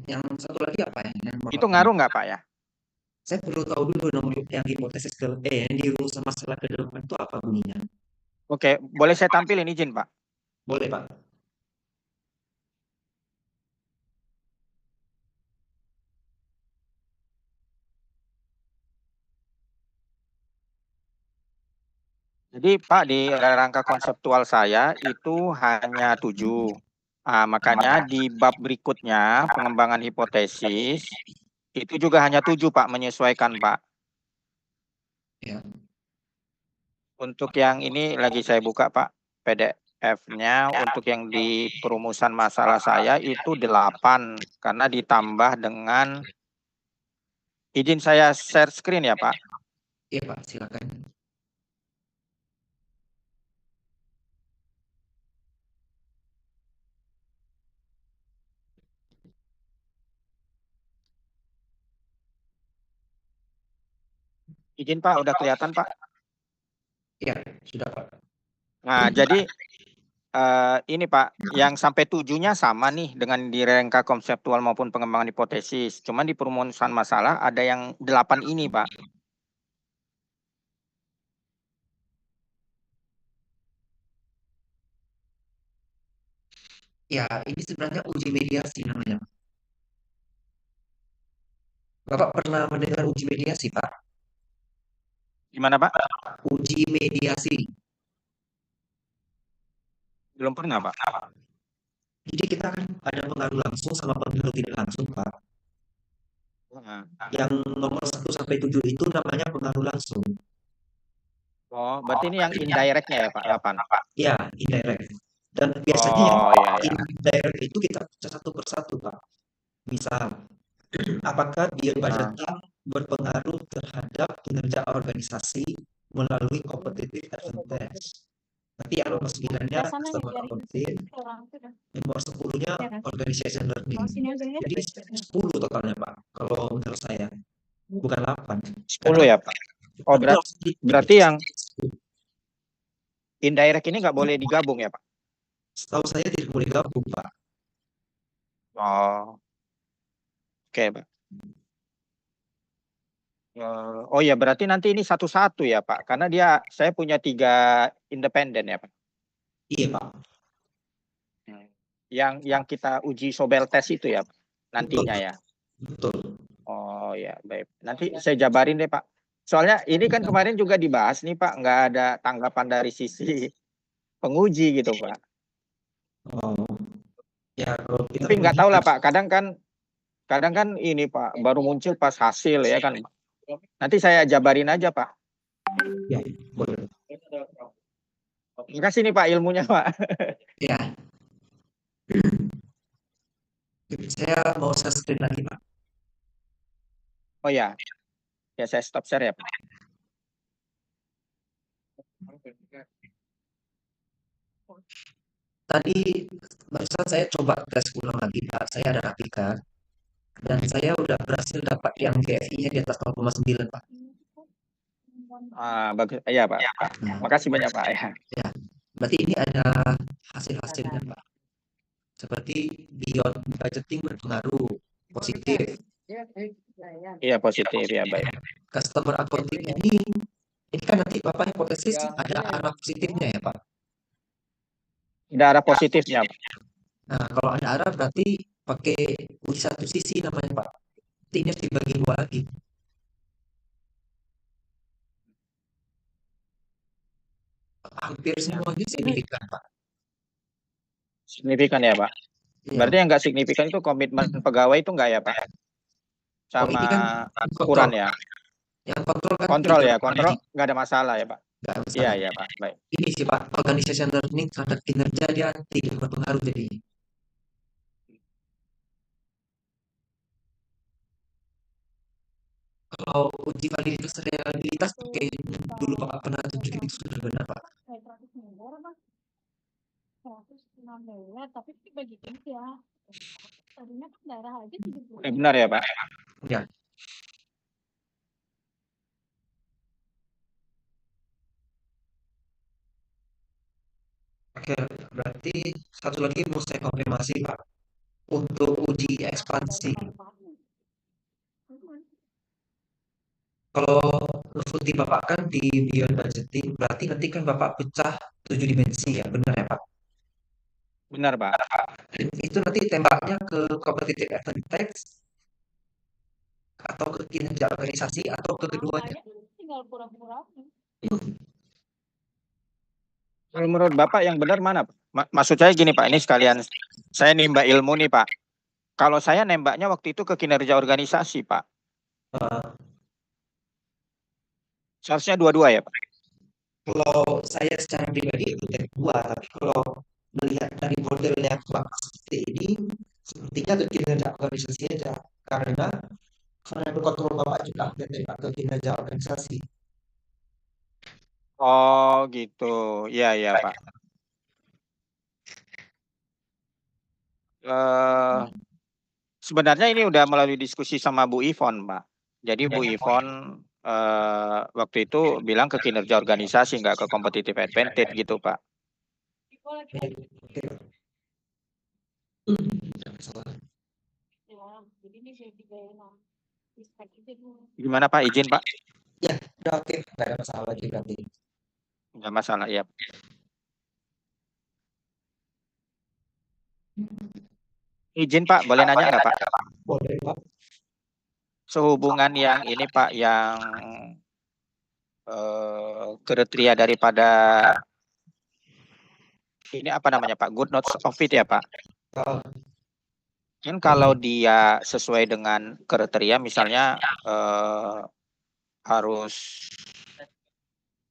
Yang satu lagi apa ya yang Bapak Itu tanya? ngaruh nggak Pak ya? Saya perlu tahu dulu nomor yang hipotesis yang di rumus masalah ke depan itu apa bunyinya? Oke, boleh saya tampilin izin Pak? Boleh, Pak. Jadi Pak, di rangka konseptual saya itu hanya 7. Makanya di bab berikutnya pengembangan hipotesis itu juga hanya 7 Pak, menyesuaikan Pak. Ya. Untuk yang ini lagi saya buka Pak, PDF-nya. Untuk yang di perumusan masalah saya itu 8 karena ditambah dengan, izin saya share screen ya Pak. Iya, Pak, silakan. Izin Pak, udah kelihatan Pak. Iya, sudah, Pak. Nah, jadi ini Pak, yang sampai 7-nya sama nih dengan di rangka konseptual maupun pengembangan hipotesis. Cuman di perumusan masalah ada yang 8 ini Pak. Ya, ini sebenarnya uji mediasi namanya. Bapak pernah mendengar uji mediasi, Pak? Gimana Pak? Uji mediasi. Belum pernah Pak. Jadi kita kan ada pengaruh langsung sama pengaruh tidak langsung, Pak. Nah. Yang nomor 1 sampai 7 itu namanya pengaruh langsung. Oh, berarti ini yang indirectnya ya Pak, 8. Ya, indirect. Dan biasanya yang Oh iya ya. indirect itu kita baca satu persatu, Pak. Misal, apakah dia Nah. datang berpengaruh terhadap kinerja organisasi melalui competitive advantage. Nanti yang nomor 9-nya customer advantage, nomor 10-nya organization learning. Jadi 10 totalnya, Pak. Kalau menurut saya, bukan 8. 10 Karena ya Pak. Oh, nanti harus berarti yang indirect ini nggak boleh digabung ya Pak? setahu saya tidak boleh gabung, Pak. Oh, oke Pak. Oh ya, berarti nanti ini satu-satu ya Pak, karena saya punya 3 independen ya Pak. Iya, Pak. Hmm. Yang kita uji sobel tes itu ya Pak, Betul, nantinya Pak. ya. Betul. Oh ya, baik. Nanti saya jabarin deh Pak. Soalnya ini kan kemarin juga dibahas nih Pak, nggak ada tanggapan dari sisi penguji gitu Pak. Oh, ya kalau kita Tapi nggak uji tahu lah kan, Pak, kadang kan ini Pak baru muncul pas hasil ya kan. Nanti saya jabarin aja Pak. ya, boleh. Terima kasih nih Pak ilmunya Pak. Ya, saya mau share screen lagi, Pak. Oh ya, ya saya stop share ya Pak. Tadi barusan saya coba tes ulang lagi, Pak. Saya ada rapika dan saya udah berhasil dapat yang GFI-nya di atas 0,9, Pak. Bagus, ya Pak. Nah, Makasih banyak Pak ya. ya, berarti ini ada hasil-hasilnya, Pak. Seperti beyond budgeting berpengaruh positif. Iya positif ya baik. Customer accounting ini kan nanti Bapak hipotesis ada arah positifnya ya, Pak. Ada arah positifnya Pak. Nah, kalau ada arah berarti pakai uji satu sisi namanya, Pak. Nanti ini harus dibagi dua lagi. Hampir semuanya signifikan, Pak. Signifikan ya Pak. Iya. Berarti yang nggak signifikan itu komitmen pegawai itu nggak ya Pak? Oh, Sama ini kan kontrol. ukuran ya. Yang kontrol kan Kontrol tidak ya, kontrol ini, nggak ada masalah ya Pak. nggak ada Iya masalah. ya Pak, baik. Ini sih Pak, organization learning terhadap kinerja dia tidak berpengaruh jadi. Kalau uji validitas reliabilitas pakai dulu Pak pernah tunjukin itu sudah benar Pak. Benar ya Pak. Ya, oke, berarti satu lagi mau saya konfirmasi Pak. untuk uji ekspansi. Kalau Lutfi Bapak kan di Beyond Budgeting, berarti nanti kan Bapak pecah 7 dimensi ya, benar ya Pak? Benar, Pak. Itu nanti tembaknya ke competitive advantage atau ke kinerja organisasi atau ke keduanya? Kalau menurut Bapak yang benar mana, Pak? Maksud saya gini, Pak, ini sekalian saya nimba ilmu nih, Pak. Kalau saya nembaknya waktu itu ke kinerja organisasi, Pak. Uh, Seharusnya dua-dua ya, Pak. Kalau saya secara pribadi itu tek dua, tapi kalau melihat dari modelnya Bapak seperti ini, sepertinya ke kinerja organisasi aja. Karena variabel kontrol Bapak juga tembak ke kinerja organisasi. Oh, gitu. Iya, iya, Pak. Sebenarnya ini udah melalui diskusi sama Bu Ivon, Pak. Jadi Bu Ivon waktu itu bilang ke kinerja organisasi, nggak ke competitive advantage gitu, Pak. Gimana, Pak? Izin, Pak? Ya, udah oke, nggak ada masalah lagi berarti. Nggak masalah, ya. Izin, Pak, boleh nanya nggak, Pak? Boleh, Pak. Sehubungan yang ini, Pak, yang kriteria daripada ini apa namanya, Pak? Good notes of it ya, Pak? Uh, Kan kalau dia sesuai dengan kriteria, misalnya harus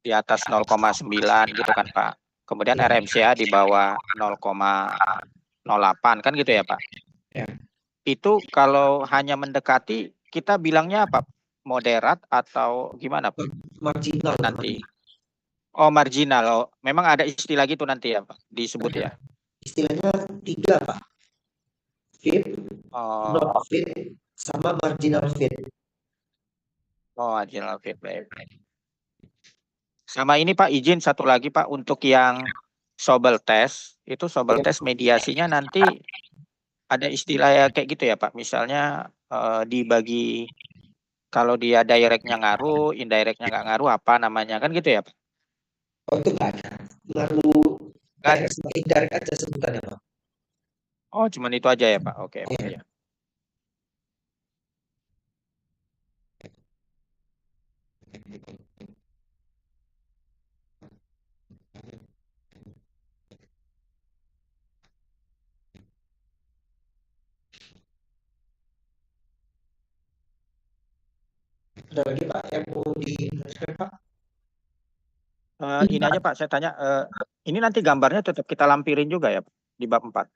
di atas 0,9 gitu kan, Pak. Kemudian RMCA di bawah 0,08 kan gitu ya, Pak. Ya. Itu kalau hanya mendekati, kita bilangnya apa? Moderat atau gimana, Pak? Marginal Nanti. Oh, marginal. Oh, memang ada istilah gitu nanti ya, Pak, disebut ya. Istilahnya 3, Pak. Fit, not fit, sama marginal fit. Oh, marginal fit, baik. Sama ini Pak, izin satu lagi Pak, untuk yang Sobel test, itu Sobel test mediasinya nanti ada istilah ya kayak gitu ya Pak. Misalnya dibagi, kalau dia directnya ngaruh, indirectnya nggak ngaruh, apa namanya, kan gitu ya Pak? Oh, itu nggak ada. Lalu direct sama indirect aja sebutannya, Pak. Oh, cuman itu aja ya Pak. Oke, Pak. Ya. Ada lagi Pak yang mau dijelaskan Pak? Ini aja Pak, saya tanya, ini nanti gambarnya tetap kita lampirin juga ya Pak, di bab 4?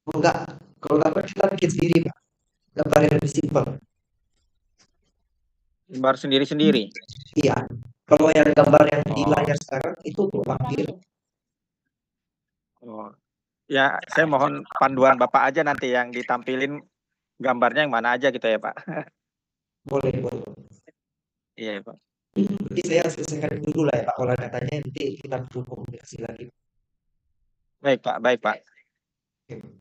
Enggak, kalau gambar kita bikin sendiri Pak. Gambar yang lebih simpel. Gambar sendiri-sendiri? Iya, kalau yang gambar yang di layar sekarang itu lampir. Oh, ya saya mohon panduan Bapak aja nanti yang ditampilin gambarnya yang mana aja gitu ya Pak. Boleh, boleh. Iya Pak. Nanti saya selesaikan dulu lah ya Pak. Kalau datanya nanti kita perlu komunikasi lagi. Baik Pak, baik Pak. Oke.